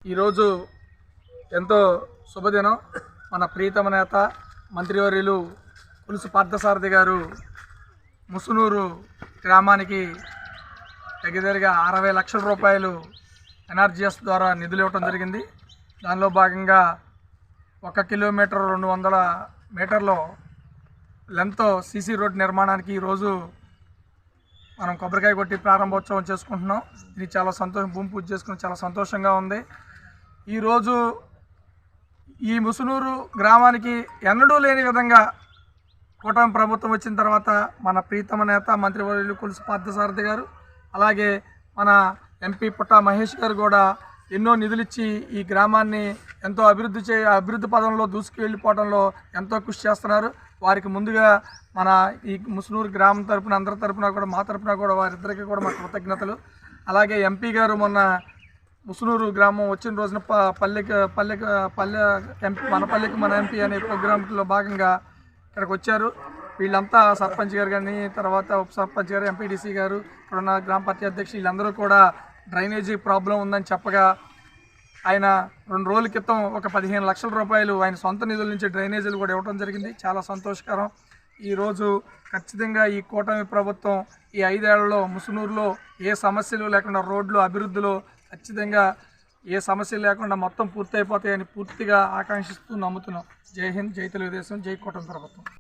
ఈరోజు ఎంతో శుభదినం. మన ప్రీతమ నేత మంత్రివర్యులు పులుసు పార్థసారథి గారు ముసునూరు గ్రామానికి దగ్గరగా 60 లక్షల రూపాయలు ఎన్ఆర్జీఎస్ ద్వారా నిధులు ఇవ్వడం జరిగింది. దానిలో భాగంగా 1 కిలోమీటర్ 200 మీటర్లో లెంత్ సీసీ రోడ్ నిర్మాణానికి ఈరోజు మనం కొబ్బరికాయ కొట్టి ప్రారంభోత్సవం చేసుకుంటున్నాం. ఇది చాలా భూమి పూజ చేసుకుని చాలా సంతోషంగా ఉంది. ఈరోజు ఈ ముసునూరు గ్రామానికి ఎన్నడూ లేని విధంగా కూటమి ప్రభుత్వం వచ్చిన తర్వాత మన ప్రీతమ నేత మంత్రివర్యులు పులుసు పార్థసారథి గారు, అలాగే మన ఎంపీ పుట్టా మహేష్ గారు కూడా ఎన్నో నిధులు ఇచ్చి ఈ గ్రామాన్ని ఎంతో అభివృద్ధి పదంలో దూసుకువెళ్ళిపోవడంలో ఎంతో కృషి చేస్తున్నారు. వారికి ముందుగా మన ఈ ముసునూరు గ్రామం తరపున అందరి తరపున కూడా మా తరపున కూడా వారిద్దరికీ కూడా మా కృతజ్ఞతలు. అలాగే ఎంపీ గారు మొన్న ముసునూరు గ్రామం వచ్చిన రోజున మనపల్లికి మన ఎంపీ అనే ప్రోగ్రాంలో భాగంగా ఇక్కడికి వచ్చారు. వీళ్ళంతా సర్పంచ్ గారు కానీ, తర్వాత ఉప సర్పంచ్ గారు, ఎంపీడీసీ గారు, ఇక్కడున్న గ్రామ పార్టీ అధ్యక్షులు వీళ్ళందరూ కూడా డ్రైనేజీ ప్రాబ్లం ఉందని చెప్పగా ఆయన 2 రోజుల క్రితం ఒక 15 లక్షల రూపాయలు ఆయన సొంత నిధుల నుంచి డ్రైనేజీలు కూడా ఇవ్వడం జరిగింది. చాలా సంతోషకరం. ఈరోజు ఖచ్చితంగా ఈ కూటమి ప్రభుత్వం ఈ 5 ఏళ్లలో ముసునూరులో ఏ సమస్యలు లేకుండా రోడ్లు అభివృద్ధిలో ఖచ్చితంగా ఏ సమస్యలు లేకుండా మొత్తం పూర్తయిపోతాయని పూర్తిగా ఆకాంక్షిస్తూ నమ్ముతున్నాం. జై హింద్, జై తెలుగుదేశం, జై కూటమి ప్రభుత్వం.